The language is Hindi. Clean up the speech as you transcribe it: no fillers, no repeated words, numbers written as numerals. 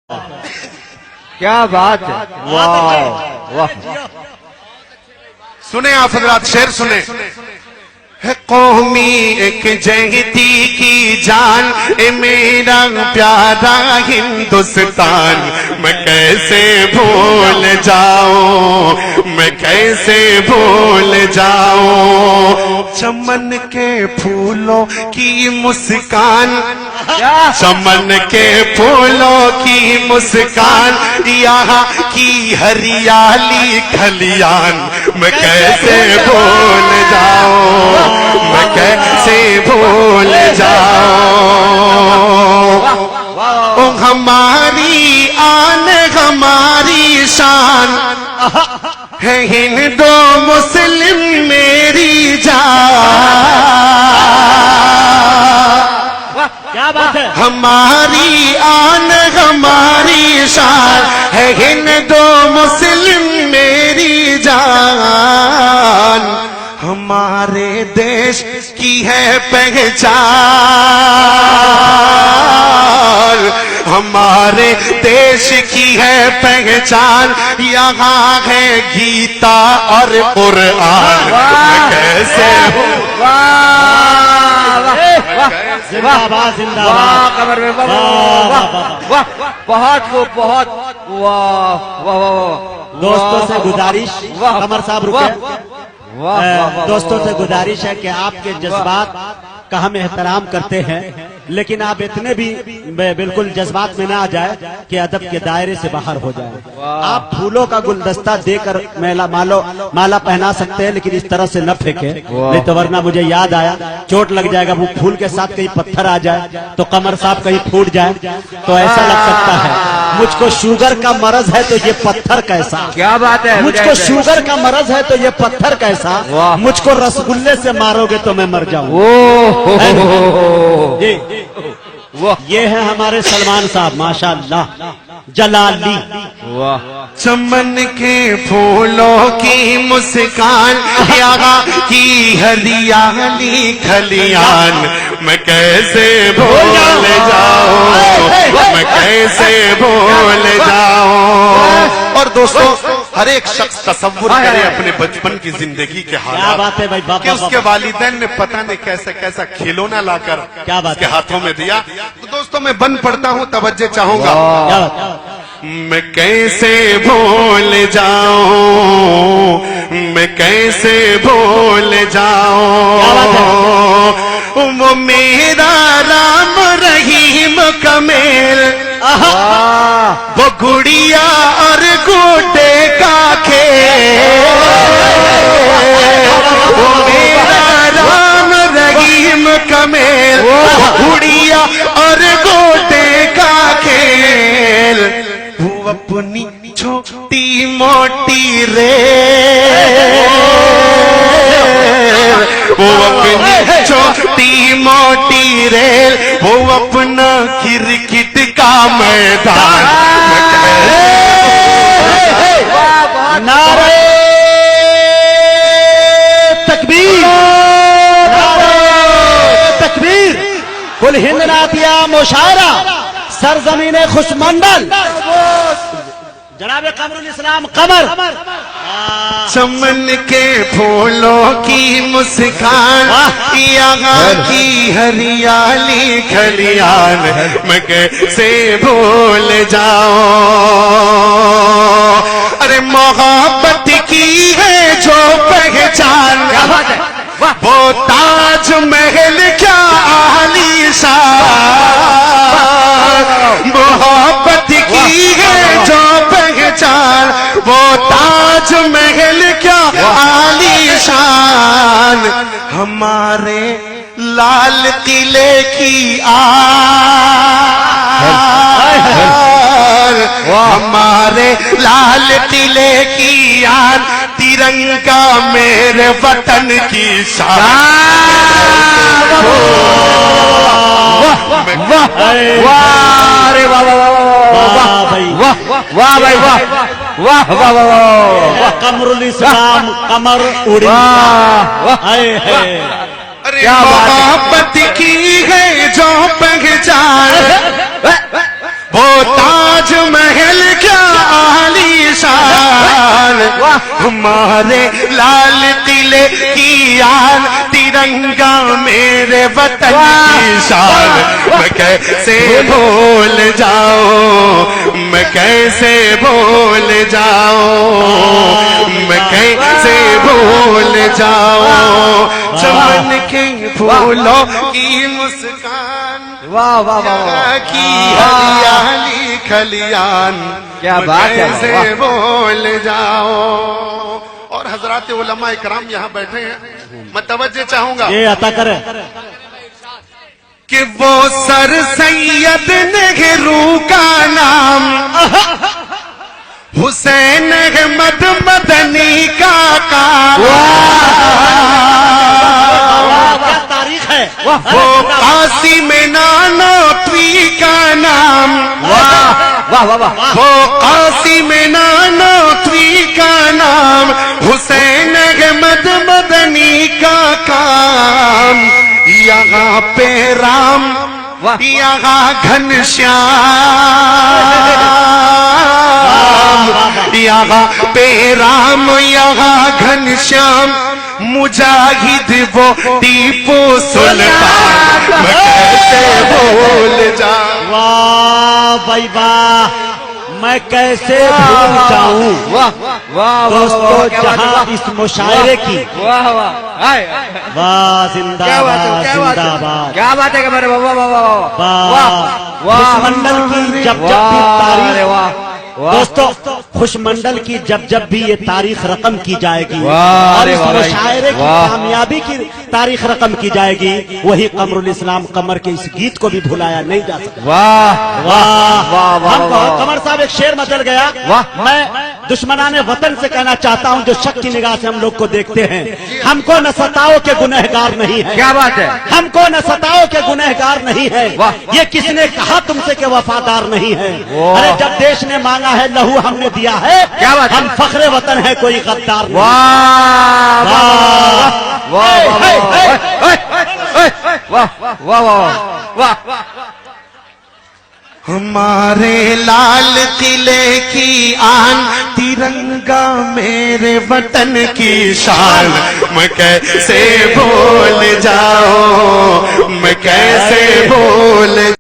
क्या बात है, वाह वाह। सुने आप हजरात, शेर सुने। है कौमी एक जहती की जान, ए मेरा प्यारा हिंदुस्तान, मैं कैसे भूल जाऊं, मैं कैसे भूल जाऊं। चमन के फूलों की मुस्कान, चमन के फूलों की मुस्कान, यहाँ की हरियाली खलियान, मैं कैसे भूल जाऊं, मैं कैसे भूल जाऊं। ओ हमारी आन हमारी शान, है हिंदू मुस्लिम मेरी जान। क्या बात है। हमारी आन हमारी शान, है हिंदू मुस्लिम मेरी जान। हमारे देश की है पहचान, हमारे देश की है पहचान, यहाँ है गीता और कुरान, मैं कैसे जिंदाबाद जिंदाबाद। वाह कमर में, वाह वाह वाह, बहुत खूब, बहुत वाह वाह वाह। दोस्तों से गुजारिश, कमर साहब रुके। दोस्तों से गुजारिश है कि आपके जज्बात का हम एहतराम करते हैं, लेकिन आप इतने भी बिल्कुल जज्बात में ना आ जाए कि अदब के दायरे से बाहर हो जाए। आप फूलों का गुलदस्ता देकर माला पहना सकते हैं, लेकिन इस तरह से न फेंके, नहीं तो वरना मुझे याद आया चोट लग जाएगा। वो फूल के साथ कहीं पत्थर आ जाए तो कमर साहब कहीं फूट जाए तो ऐसा लग सकता है। मुझको शुगर का मरज है तो ये पत्थर कैसा। क्या बात है। मुझको शुगर का मरज है तो ये पत्थर कैसा, मुझको रसगुल्ले से मारोगे तो मैं मर जाऊं। जी ये है हमारे सलमान साहब, माशाअल्लाह जलाली। वाह। चमन के फूलों की मुस्कान, यहाँ की हरियाली खलियान, मैं कैसे भूल जाऊं, मैं कैसे भूल जाऊं। और दोस्तों, हर एक शख्स तसव्वुर करे अपने बचपन की जिंदगी के हालात। बात है भाई, कि उसके वालिदैन ने पता नहीं कैसा कैसा खिलौना लाकर क्या बात उसके हाथों में दिया। तो दोस्तों, मैं बन पड़ता हूँ, तवज्जो चाहूंगा। मैं कैसे भूल जाऊं, मैं कैसे भूल जाऊं। वो मेरा राम रहीम कमेल, वो गुड़िया और गोटे का खेल। वो मेरा राम रहीम कमेल, गुड़िया और गोटे का खेल। वो अपनी छोटी मोटी रेल, वो अपनी छोटी मोटी रेल, वो अपना क्रिकेट का मैदान, नारे तकबीर, नारे तकबीर। कुल हिंद नातिया मुशायरा, सरजमीन खुशमंडल, जनाब कमरुल इस्लाम कमर। चमन के फूलों की मुस्कान, यहाँ की हरियाली खलियान, मैं कैसे भूल जाऊं। अरे मोहब्बत की है जो पहचान, वो ताज महल क्या आलीशान। मोहब्बत की है जो पहचान, वो ताज महल क्या आलीशान। हमारे लाल किले की आन, हमारे लाल किले की आन, तिरंगा मेरे वतन की शान। वाह वाह वाह भाई, वाह वाह भाई, वाह वाह वाह वाह। कमरुल इस्लाम कमर उड़ी। अरे मोहब्बत की है जो पहचान, वो ताज हमारे लाल किले की आन, तिरंगा मेरे वतन की शान, मैं कैसे भूल जाऊं, मैं कैसे भूल जाऊं, मैं कैसे भूल जाऊं, चमन के फूलों की मुस्कान, वाह वाह वाह की हरियाली खलियान, क्या मैं बात है, कैसे वाह। भूल जाओ। और हजरात उलमा इकराम यहाँ बैठे हैं, मैं तवज्जो चाहूंगा ये अता करे। कि वो सर सैयद नेहरू का नाम, हुसैन अहमद मदनी का काम, क्या तारीख है। वो कासिम नानोतवी का नाम, वाह वाह वाह वाह वो कासिम नानोतवी का नाम, हुसैन अहमद मदनी का काम, यहाँ पे राम, वाह। यहाँ घनश्याम, यहाँ पे राम, यहाँ घनश्याम, मुजाहिद वो टीपू सुल्तान, मैं कैसे भूल जाऊं। वाह भाई वाह, मैं कैसे भूल जाऊं। वाह वाह दोस्तों, क्या बात है, जहां वाह। इस मुशायरे की वाह वाह हाय वाह, क्या बात है जिंदाबाद क्या बात है जिंदाबाद। क्या बात है मेरे वाह वाह वाह वाह वाह, खुशमंडल की जब जब भी तारीख, वाह वाह दोस्तों खुशमंडल की जब जब भी ये तारीख रकम की जाएगी वाह, और अरे इस वाह, मुशायरे की वाह। कामयाबी की तारीख रकम की जाएगी, वही कमरुल इस्लाम कमर के इस गीत को भी भुलाया नहीं जा सकता। वाह वाह वाह वाह हमको वाह। कमर साहब एक शेर मचल गया। वाह। मैं दुश्मनाने वतन से कहना चाहता हूं, जो शक की निगाह से हम लोग को देखते हैं, हमको न सताओ के गुनहगार नहीं है। क्या बात है हमको न सताओ के गुनहगार नहीं है। वाह। ये किसने कहा तुमसे के वफादार नहीं है। वाह। अरे जब देश ने मांगा है लहू हमने दिया है। क्या बात है? हम फख्रे वतन है, कोई गद्दार नहीं। वाह वाह वाह वाह वाह वाह वाह हमारे लाल किले की आन, तिरंगा मेरे वतन की शान, मैं कैसे भूल जाऊं, मैं कैसे भूल